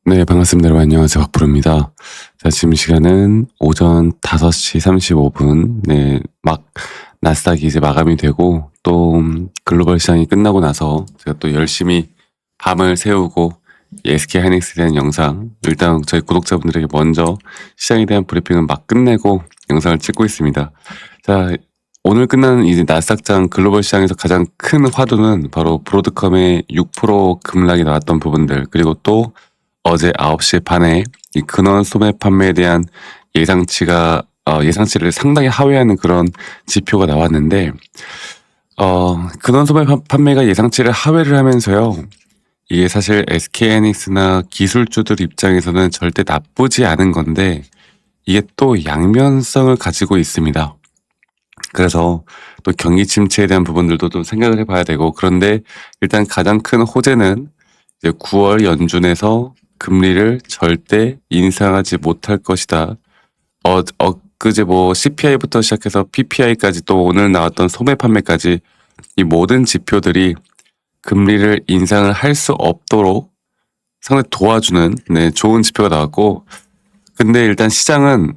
네, 반갑습니다. 여러분 안녕하세요. 박프로입니다. 자, 지금 시간은 오전 5시 35분. 네, 나스닥이 이제 마감이 되고, 또, 글로벌 시장이 끝나고 나서 제가 또 열심히 밤을 새우고, 이 SK 하이닉스에 대한 영상, 일단 저희 구독자분들에게 먼저 시장에 대한 브리핑을 막 끝내고 영상을 찍고 있습니다. 자, 오늘 끝나는 이제 나스닥장 글로벌 시장에서 가장 큰 화두는 바로 브로드컴의 6% 급락이 나왔던 부분들, 그리고 또 어제 9시 반에 이 근원 소매 판매에 대한 예상치를 상당히 하회하는 그런 지표가 나왔는데, 근원 소매 판매가 예상치를 하회를 하면서요. 이게 사실 SK하이닉스나 기술주들 입장에서는 절대 나쁘지 않은 건데, 이게 또 양면성을 가지고 있습니다. 그래서 또 경기 침체에 대한 부분들도 좀 생각을 해봐야 되고, 그런데 일단 가장 큰 호재는 이제 9월 연준에서 금리를 절대 인상하지 못할 것이다. 그제 CPI부터 시작해서 PPI까지 또 오늘 나왔던 소매 판매까지 이 모든 지표들이 금리를 인상을 할 수 없도록 상당히 도와주는 좋은 지표가 나왔고, 근데 일단 시장은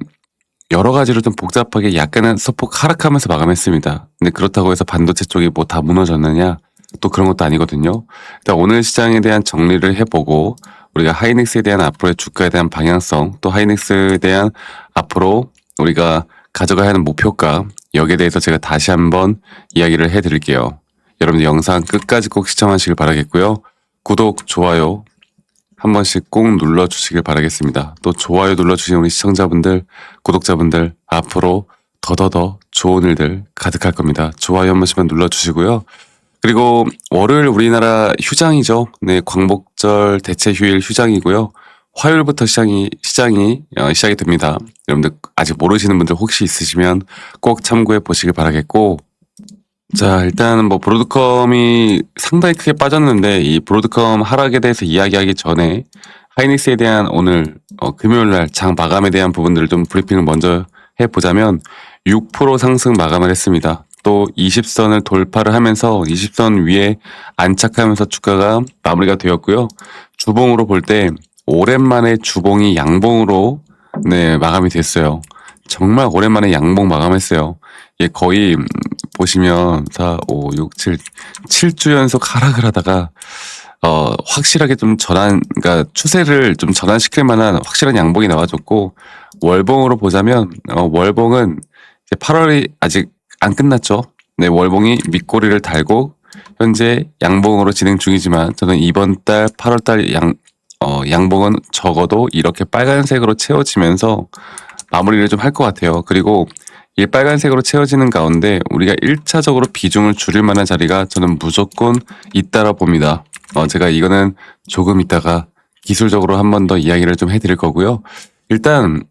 여러 가지로 좀 복잡하게 약간은 소폭 하락하면서 마감했습니다. 근데 그렇다고 해서 반도체 쪽이 뭐 다 무너졌느냐? 또 그런 것도 아니거든요. 일단 오늘 시장에 대한 정리를 해보고, 우리가 하이닉스에 대한 앞으로의 주가에 대한 방향성, 또 하이닉스에 대한 앞으로 우리가 가져가야 하는 목표가, 여기에 대해서 제가 다시 한번 이야기를 해드릴게요. 여러분들 영상 끝까지 꼭 시청하시길 바라겠고요. 구독, 좋아요 한 번씩 꼭 눌러주시길 바라겠습니다. 또 좋아요 눌러주신 우리 시청자분들, 구독자분들 앞으로 더더더 좋은 일들 가득할 겁니다. 좋아요 한 번씩만 눌러주시고요. 그리고 월요일 우리나라 휴장이죠. 네, 광복절 대체 휴일 휴장이고요. 화요일부터 시작이 됩니다. 여러분들 아직 모르시는 분들 혹시 있으시면 꼭 참고해 보시길 바라겠고, 자, 일단 브로드컴이 상당히 크게 빠졌는데, 이 브로드컴 하락에 대해서 이야기하기 전에 하이닉스에 대한 오늘 금요일날 장 마감에 대한 부분들을 좀 브리핑을 먼저 해보자면, 6% 상승 마감을 했습니다. 또 20선을 돌파를 하면서 20선 위에 안착하면서 주가가 마무리가 되었고요. 주봉으로 볼 때 오랜만에 주봉이 양봉으로 마감이 됐어요. 정말 오랜만에 양봉 마감했어요. 예, 거의 보시면 4, 5, 6, 7주 연속 하락을 하다가 확실하게 좀 그러니까 추세를 좀 전환시킬 만한 확실한 양봉이 나와줬고, 월봉으로 보자면 월봉은 이제 8월이 아직 안 끝났죠. 네, 월봉이 밑꼬리를 달고 현재 양봉으로 진행 중이지만, 저는 이번 달 8월 달 양봉은 적어도 이렇게 빨간색으로 채워지면서 마무리를 좀 할 것 같아요. 그리고 이 빨간색으로 채워지는 가운데 우리가 1차적으로 비중을 줄일 만한 자리가 저는 무조건 있다라 봅니다. 제가 이거는 조금 있다가 기술적으로 한 번 더 이야기를 좀 해드릴 거고요. 일단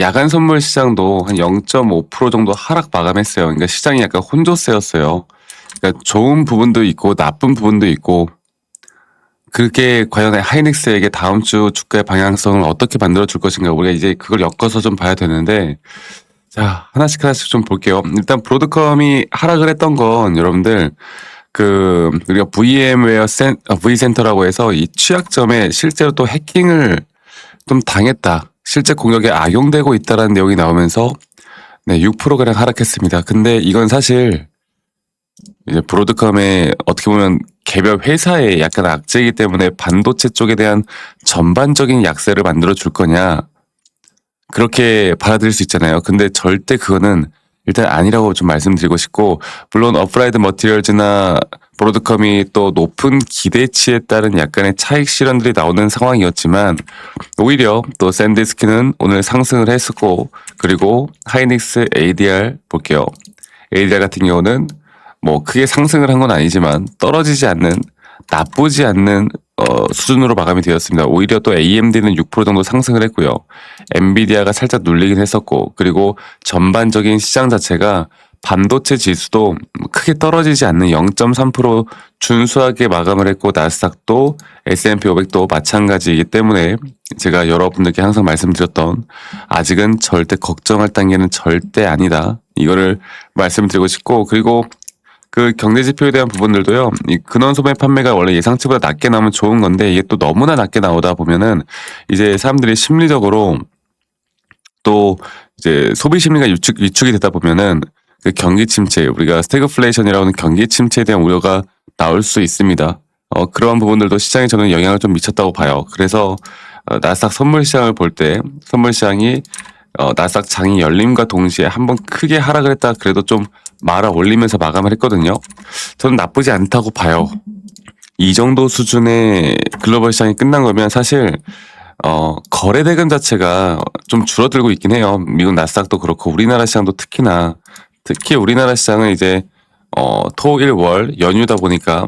야간 선물 시장도 한 0.5% 정도 하락 마감했어요. 그러니까 시장이 약간 혼조세였어요. 그러니까 좋은 부분도 있고 나쁜 부분도 있고, 그게 과연 하이닉스에게 다음 주 주가의 방향성을 어떻게 만들어 줄 것인가, 우리가 이제 그걸 엮어서 좀 봐야 되는데, 자, 하나씩 좀 볼게요. 일단 브로드컴이 하락을 했던 건 여러분들 우리가 V센터라고 해서 이 취약점에 실제로 또 해킹을 좀 당했다, 실제 공격에 악용되고 있다라는 내용이 나오면서 6%가량 하락했습니다. 근데 이건 사실 이제 브로드컴의 어떻게 보면 개별 회사의 약간 악재이기 때문에 반도체 쪽에 대한 전반적인 약세를 만들어 줄 거냐, 그렇게 받아들일 수 있잖아요. 근데 절대 그거는 일단 아니라고 좀 말씀드리고 싶고, 물론 어플라이드 머티리얼즈나 브로드컴이 또 높은 기대치에 따른 약간의 차익 실현들이 나오는 상황이었지만, 오히려 또 샌디스크는 오늘 상승을 했었고, 그리고 하이닉스 ADR 볼게요. ADR 같은 경우는 크게 상승을 한 건 아니지만 떨어지지 않는, 나쁘지 않는 수준으로 마감이 되었습니다. 오히려 또 AMD는 6% 정도 상승을 했고요. 엔비디아가 살짝 눌리긴 했었고, 그리고 전반적인 시장 자체가 반도체 지수도 크게 떨어지지 않는 0.3% 준수하게 마감을 했고, 나스닥도 S&P 500도 마찬가지이기 때문에 제가 여러분들께 항상 말씀드렸던, 아직은 절대 걱정할 단계는 절대 아니다, 이거를 말씀드리고 싶고, 그리고 그 경제 지표에 대한 부분들도요. 이 근원 소매 판매가 원래 예상치보다 낮게 나오면 좋은 건데 이게 또 너무나 낮게 나오다 보면은 이제 사람들이 심리적으로 또 이제 소비 심리가 위축이 되다 보면은 그 경기 침체, 우리가 스태그플레이션이라고 하는 경기 침체에 대한 우려가 나올 수 있습니다. 그러한 부분들도 시장에 저는 영향을 좀 미쳤다고 봐요. 그래서 나스닥 선물 시장을 볼 때 선물 시장이 나스닥 장이 열림과 동시에 한번 크게 하락을 했다 그래도 좀 말아 올리면서 마감을 했거든요. 저는 나쁘지 않다고 봐요. 이 정도 수준의 글로벌 시장이 끝난 거면 사실 거래 대금 자체가 좀 줄어들고 있긴 해요. 미국 나스닥도 그렇고 우리나라 시장도 특히 우리나라 시장은 이제 토, 일, 월 연휴다 보니까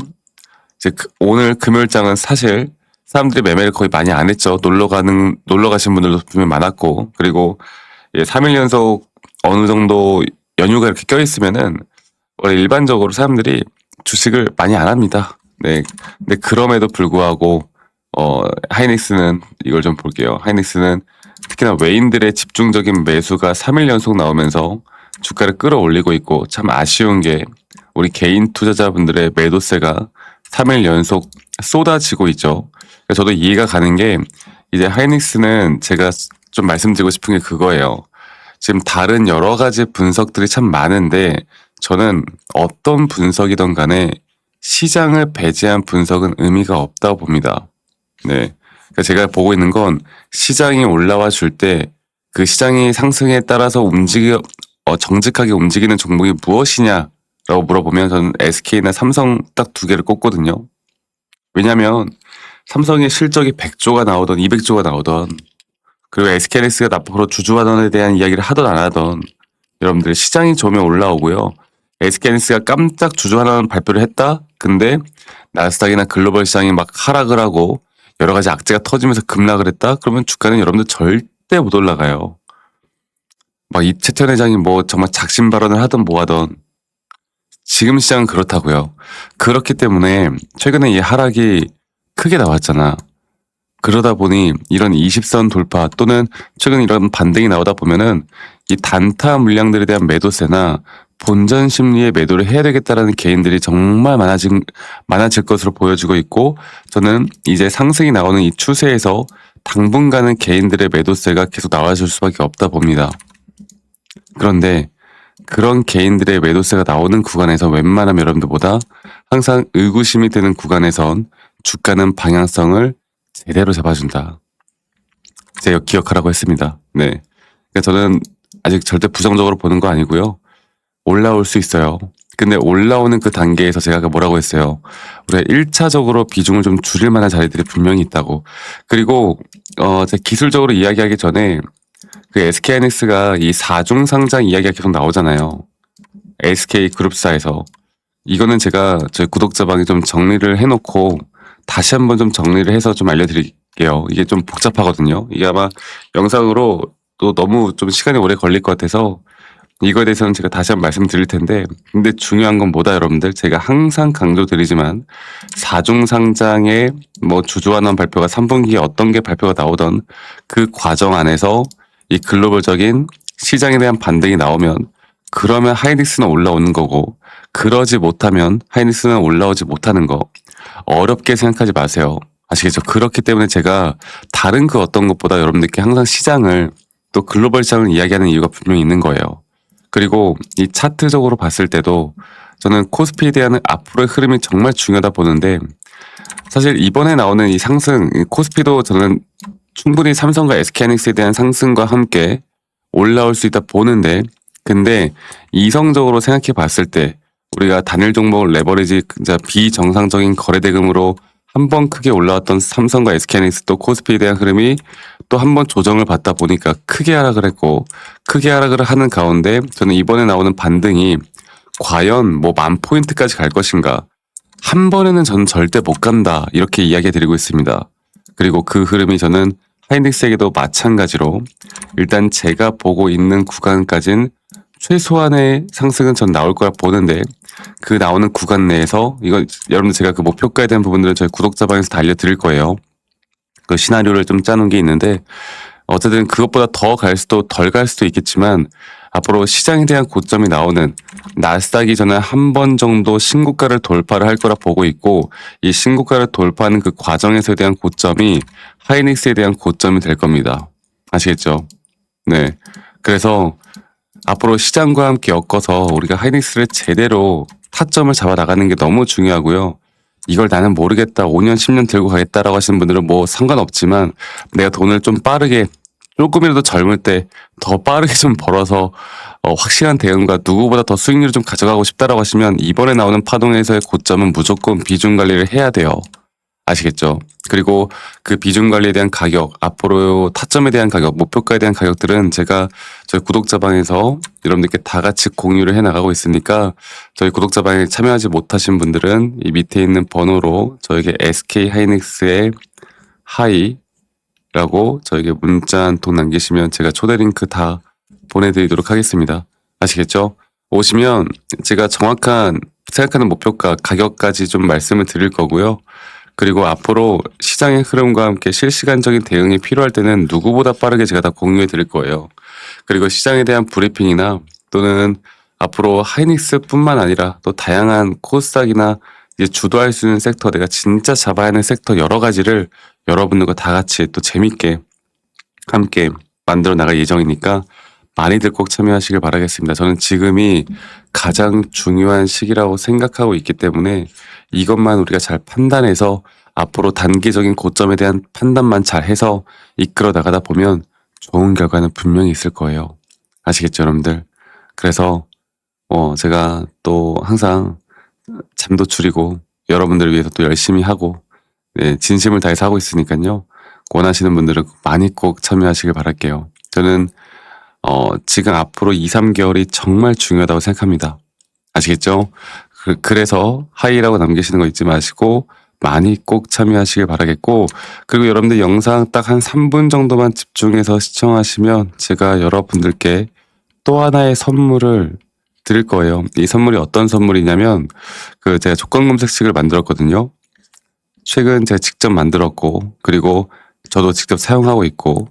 이제 오늘 금요일장은 사실 사람들이 매매를 거의 많이 안 했죠. 놀러 가신 분들도 분명히 많았고, 그리고 3일 연속 어느 정도 연휴가 이렇게 껴있으면은 원래 일반적으로 사람들이 주식을 많이 안 합니다. 네. 근데 그럼에도 불구하고 하이닉스는 이걸 좀 볼게요. 하이닉스는 특히나 외인들의 집중적인 매수가 3일 연속 나오면서 주가를 끌어올리고 있고, 참 아쉬운 게 우리 개인 투자자분들의 매도세가 3일 연속 쏟아지고 있죠. 저도 이해가 가는 게 이제 하이닉스는 제가 좀 말씀드리고 싶은 게 그거예요. 지금 다른 여러 가지 분석들이 참 많은데 저는 어떤 분석이든 간에 시장을 배제한 분석은 의미가 없다고 봅니다. 네. 그러니까 제가 보고 있는 건 시장이 올라와 줄 때 그 시장이 상승에 따라서 정직하게 움직이는 종목이 무엇이냐라고 물어보면 저는 SK나 삼성 딱 두 개를 꼽거든요. 왜냐면 삼성의 실적이 100조가 나오던 200조가 나오던, 그리고 SK하이닉스가 앞으로 주주환원에 대한 이야기를 하던 안 하던, 여러분들 시장이 좋으면 올라오고요. SK하이닉스가 깜짝 주주환원 발표를 했다? 근데 나스닥이나 글로벌 시장이 막 하락을 하고 여러 가지 악재가 터지면서 급락을 했다? 그러면 주가는 여러분들 절대 못 올라가요. 막 이채천 회장이 뭐 정말 작심 발언을 하든 뭐 하든 지금 시장은 그렇다고요. 그렇기 때문에 최근에 이 하락이 크게 나왔잖아. 그러다 보니 이런 20선 돌파 또는 최근 이런 반등이 나오다 보면은 이 단타 물량들에 대한 매도세나 본전 심리의 매도를 해야 되겠다라는 개인들이 정말 많아질 것으로 보여지고 있고, 저는 이제 상승이 나오는 이 추세에서 당분간은 개인들의 매도세가 계속 나와줄 수밖에 없다 봅니다. 그런데 그런 개인들의 매도세가 나오는 구간에서 웬만하면 여러분들보다 항상 의구심이 드는 구간에선 주가는 방향성을 제대로 잡아준다. 제가 기억하라고 했습니다. 네. 그러니까 저는 아직 절대 부정적으로 보는 거 아니고요. 올라올 수 있어요. 근데 올라오는 그 단계에서 제가 아까 뭐라고 했어요. 우리가 1차적으로 비중을 좀 줄일 만한 자리들이 분명히 있다고. 그리고 제가 기술적으로 이야기하기 전에 그 SK하이닉스가 이 4중 상장 이야기가 계속 나오잖아요. SK그룹사에서. 이거는 제가 저희 구독자방에 좀 정리를 해놓고 다시 한번 좀 정리를 해서 좀 알려드릴게요. 이게 좀 복잡하거든요. 이게 아마 영상으로 또 너무 좀 시간이 오래 걸릴 것 같아서 이거에 대해서는 제가 다시 한번 말씀드릴 텐데, 근데 중요한 건 뭐다 여러분들, 제가 항상 강조드리지만 4중 상장의 뭐 주주환원 발표가 3분기에 어떤 게 발표가 나오던 그 과정 안에서 이 글로벌적인 시장에 대한 반등이 나오면 그러면 하이닉스는 올라오는 거고, 그러지 못하면 하이닉스는 올라오지 못하는 거 어렵게 생각하지 마세요. 아시겠죠? 그렇기 때문에 제가 다른 그 어떤 것보다 여러분들께 항상 시장을 또 글로벌 시장을 이야기하는 이유가 분명히 있는 거예요. 그리고 이 차트적으로 봤을 때도 저는 코스피에 대한 앞으로의 흐름이 정말 중요하다 보는데, 사실 이번에 나오는 이 상승, 코스피도 저는 충분히 삼성과 SK하이닉스에 대한 상승과 함께 올라올 수 있다 보는데, 근데 이성적으로 생각해 봤을 때 우리가 단일 종목 레버리지 비정상적인 거래 대금으로 한번 크게 올라왔던 삼성과 SK하이닉스 또 코스피에 대한 흐름이 또 한 번 조정을 받다 보니까 크게 하락을 했고, 크게 하락을 하는 가운데 저는 이번에 나오는 반등이 과연 뭐 10,000포인트까지 갈 것인가, 한 번에는 저는 절대 못 간다 이렇게 이야기 드리고 있습니다. 그리고 그 흐름이 저는 하이닉스에게도 마찬가지로 일단 제가 보고 있는 구간까진 최소한의 상승은 전 나올 거라 보는데, 그 나오는 구간 내에서 이건 여러분들 제가 그 목표가에 대한 부분들은 저희 구독자방에서 다 알려드릴 거예요. 그 시나리오를 좀 짜놓은 게 있는데 어쨌든 그것보다 더 갈 수도 덜 갈 수도 있겠지만 앞으로 시장에 대한 고점이 나오는 나스닥이 저는 한 번 정도 신고가를 돌파를 할 거라 보고 있고 이 신고가를 돌파하는 그 과정에서에 대한 고점이 하이닉스에 대한 고점이 될 겁니다. 아시겠죠? 네. 그래서 앞으로 시장과 함께 엮어서 우리가 하이닉스를 제대로 타점을 잡아 나가는 게 너무 중요하고요. 이걸 나는 모르겠다. 5년, 10년 들고 가겠다라고 하시는 분들은 뭐 상관없지만 내가 돈을 좀 빠르게 조금이라도 젊을 때 더 빠르게 좀 벌어서 확실한 대응과 누구보다 더 수익률을 좀 가져가고 싶다라고 하시면 이번에 나오는 파동에서의 고점은 무조건 비중 관리를 해야 돼요. 아시겠죠? 그리고 그 비중 관리에 대한 가격, 앞으로 타점에 대한 가격, 목표가에 대한 가격들은 제가 저희 구독자방에서 여러분들께 다 같이 공유를 해 나가고 있으니까 저희 구독자방에 참여하지 못하신 분들은 이 밑에 있는 번호로 저에게 SK 하이닉스의 하이라고 저에게 문자 한 통 남기시면 제가 초대 링크 다 보내드리도록 하겠습니다. 아시겠죠? 오시면 제가 정확한 생각하는 목표가 가격까지 좀 말씀을 드릴 거고요. 그리고 앞으로 시장의 흐름과 함께 실시간적인 대응이 필요할 때는 누구보다 빠르게 제가 다 공유해 드릴 거예요. 그리고 시장에 대한 브리핑이나 또는 앞으로 하이닉스뿐만 아니라 또 다양한 코스닥이나 이제 주도할 수 있는 섹터, 내가 진짜 잡아야 하는 섹터 여러 가지를 여러분들과 다 같이 또 재밌게 함께 만들어 나갈 예정이니까 많이들 꼭 참여하시길 바라겠습니다. 저는 지금이 가장 중요한 시기라고 생각하고 있기 때문에 이것만 우리가 잘 판단해서 앞으로 단기적인 고점에 대한 판단만 잘 해서 이끌어 나가다 보면 좋은 결과는 분명히 있을 거예요. 아시겠죠, 여러분들? 그래서 제가 또 항상 잠도 줄이고 여러분들을 위해서 또 열심히 하고 진심을 다해서 하고 있으니까요. 원하시는 분들은 많이 꼭 참여하시길 바랄게요. 저는 지금 앞으로 2, 3개월이 정말 중요하다고 생각합니다. 아시겠죠? 그래서 하이라고 남기시는 거 잊지 마시고 많이 꼭 참여하시길 바라겠고 그리고 여러분들 영상 딱 한 3분 정도만 집중해서 시청하시면 제가 여러분들께 또 하나의 선물을 드릴 거예요. 이 선물이 어떤 선물이냐면 제가 조건 검색식을 만들었거든요. 최근 제가 직접 만들었고 그리고 저도 직접 사용하고 있고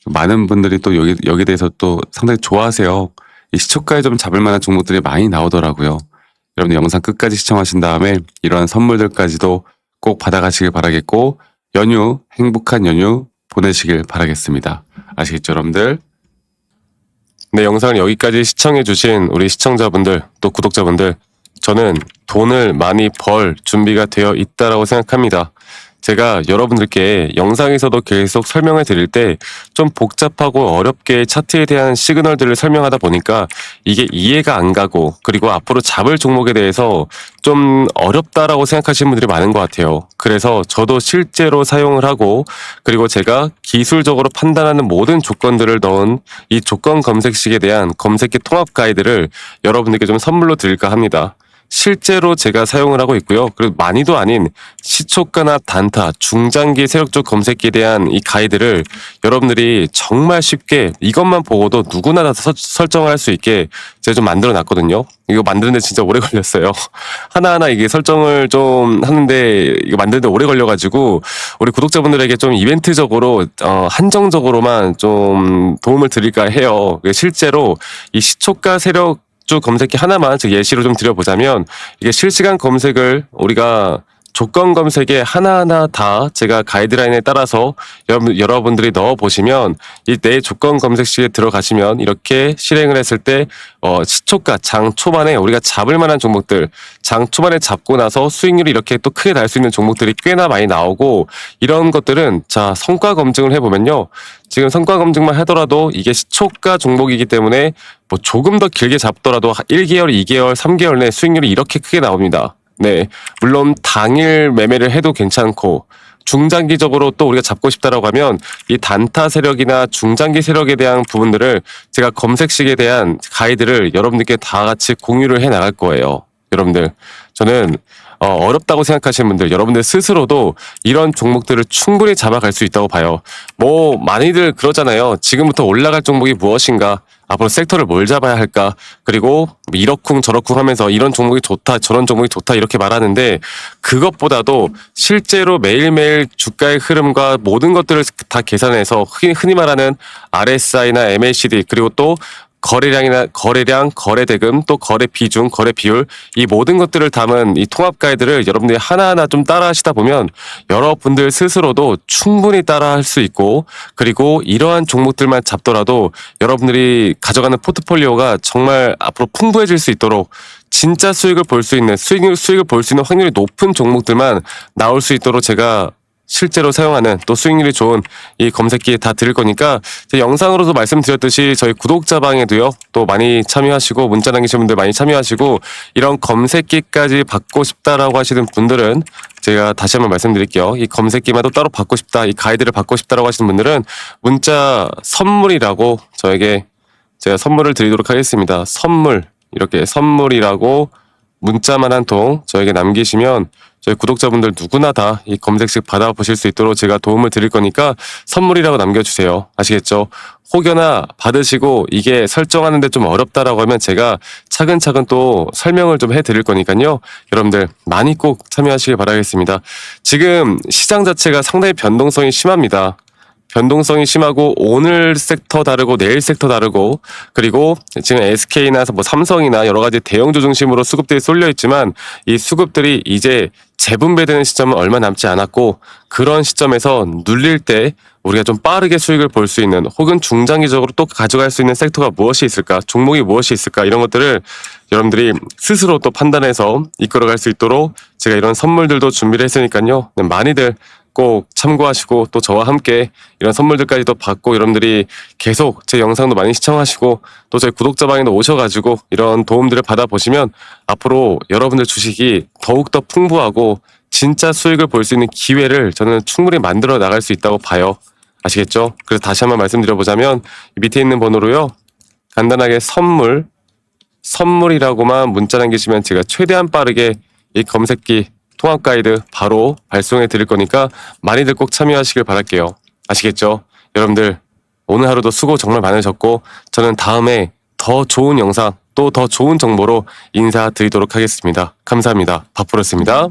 많은 분들이 또 여기 대해서 또 상당히 좋아하세요. 이 시초가에 좀 잡을 만한 종목들이 많이 나오더라고요. 여러분들 영상 끝까지 시청하신 다음에 이러한 선물들까지도 꼭 받아가시길 바라겠고 행복한 연휴 보내시길 바라겠습니다. 아시겠죠, 여러분들? 네, 영상을 여기까지 시청해주신 우리 시청자분들 또 구독자분들 저는 돈을 많이 벌 준비가 되어 있다라고 생각합니다. 제가 여러분들께 영상에서도 계속 설명을 드릴 때 좀 복잡하고 어렵게 차트에 대한 시그널들을 설명하다 보니까 이게 이해가 안 가고 그리고 앞으로 잡을 종목에 대해서 좀 어렵다라고 생각하시는 분들이 많은 것 같아요. 그래서 저도 실제로 사용을 하고 그리고 제가 기술적으로 판단하는 모든 조건들을 넣은 이 조건 검색식에 대한 검색기 통합 가이드를 여러분들께 좀 선물로 드릴까 합니다. 실제로 제가 사용을 하고 있고요. 그리고 많이도 아닌 시초가나 단타, 중장기 세력적 검색기에 대한 이 가이드를 여러분들이 정말 쉽게 이것만 보고도 누구나 다 설정을 할 수 있게 제가 좀 만들어 놨거든요. 이거 만드는데 진짜 오래 걸렸어요. 하나하나 이게 설정을 좀 하는데 이거 만드는데 오래 걸려가지고 우리 구독자분들에게 좀 이벤트적으로 한정적으로만 좀 도움을 드릴까 해요. 실제로 이 시초가 세력 검색기 하나만 예시로 좀 드려보자면 이게 실시간 검색을 우리가 조건 검색에 하나하나 다 제가 가이드라인에 따라서 여러분들이 넣어보시면 이 내 조건 검색식에 들어가시면 이렇게 실행을 했을 때 시초가 장 초반에 우리가 잡을 만한 종목들 장 초반에 잡고 나서 수익률이 이렇게 또 크게 날 수 있는 종목들이 꽤나 많이 나오고 이런 것들은 자 성과 검증을 해보면요. 지금 성과 검증만 하더라도 이게 시초가 종목이기 때문에 뭐 조금 더 길게 잡더라도 1개월, 2개월, 3개월 내 수익률이 이렇게 크게 나옵니다. 네, 물론 당일 매매를 해도 괜찮고 중장기적으로 또 우리가 잡고 싶다라고 하면 이 단타 세력이나 중장기 세력에 대한 부분들을 제가 검색식에 대한 가이드를 여러분들께 다 같이 공유를 해 나갈 거예요. 여러분들 저는 어렵다고 생각하시는 분들 여러분들 스스로도 이런 종목들을 충분히 잡아갈 수 있다고 봐요. 뭐 많이들 그러잖아요. 지금부터 올라갈 종목이 무엇인가 앞으로 섹터를 뭘 잡아야 할까 그리고 이러쿵 저러쿵 하면서 이런 종목이 좋다 저런 종목이 좋다 이렇게 말하는데 그것보다도 실제로 매일매일 주가의 흐름과 모든 것들을 다 계산해서 흔히 말하는 RSI나 MACD 그리고 또 거래량, 거래 대금, 또 거래 비중, 거래 비율, 이 모든 것들을 담은 이 통합 가이드를 여러분들이 하나하나 좀 따라 하시다 보면 여러분들 스스로도 충분히 따라 할 수 있고, 그리고 이러한 종목들만 잡더라도 여러분들이 가져가는 포트폴리오가 정말 앞으로 풍부해질 수 있도록 진짜 수익을 볼 수 있는, 수익을 볼 수 있는 확률이 높은 종목들만 나올 수 있도록 제가 실제로 사용하는, 또 수익률이 좋은 이 검색기 다 드릴 거니까, 제 영상으로도 말씀드렸듯이 저희 구독자방에도요 또 많이 참여하시고, 문자 남기신 분들 많이 참여하시고, 이런 검색기까지 받고 싶다라고 하시는 분들은 제가 다시 한번 말씀드릴게요. 이 검색기만 또 따로 받고 싶다, 이 가이드를 받고 싶다라고 하시는 분들은 문자 선물이라고 저에게 제가 선물을 드리도록 하겠습니다. 선물, 이렇게 선물이라고 문자만 한 통 저에게 남기시면 저희 구독자분들 누구나 다 이 검색식 받아보실 수 있도록 제가 도움을 드릴 거니까 선물이라고 남겨주세요. 아시겠죠? 혹여나 받으시고 이게 설정하는데 좀 어렵다라고 하면 제가 차근차근 또 설명을 좀 해드릴 거니까요. 여러분들 많이 꼭 참여하시길 바라겠습니다. 지금 시장 자체가 상당히 변동성이 심합니다. 변동성이 심하고, 오늘 섹터 다르고 내일 섹터 다르고, 그리고 지금 SK나 뭐 삼성이나 여러 가지 대형주 중심으로 수급들이 쏠려 있지만, 이 수급들이 이제 재분배되는 시점은 얼마 남지 않았고, 그런 시점에서 눌릴 때 우리가 좀 빠르게 수익을 볼 수 있는, 혹은 중장기적으로 또 가져갈 수 있는 섹터가 무엇이 있을까, 종목이 무엇이 있을까, 이런 것들을 여러분들이 스스로 또 판단해서 이끌어갈 수 있도록 제가 이런 선물들도 준비를 했으니까요. 많이들 꼭 참고하시고, 또 저와 함께 이런 선물들까지도 받고, 여러분들이 계속 제 영상도 많이 시청하시고, 또 저희 구독자방에도 오셔가지고 이런 도움들을 받아보시면 앞으로 여러분들 주식이 더욱더 풍부하고 진짜 수익을 볼 수 있는 기회를 저는 충분히 만들어 나갈 수 있다고 봐요. 아시겠죠? 그래서 다시 한번 말씀드려보자면, 밑에 있는 번호로요 간단하게 선물이라고만 문자 남기시면 제가 최대한 빠르게 이 검색기 통합 가이드 바로 발송해 드릴 거니까 많이들 꼭 참여하시길 바랄게요. 아시겠죠? 여러분들 오늘 하루도 수고 정말 많으셨고, 저는 다음에 더 좋은 영상, 또 더 좋은 정보로 인사드리도록 하겠습니다. 감사합니다. 박프로였습니다.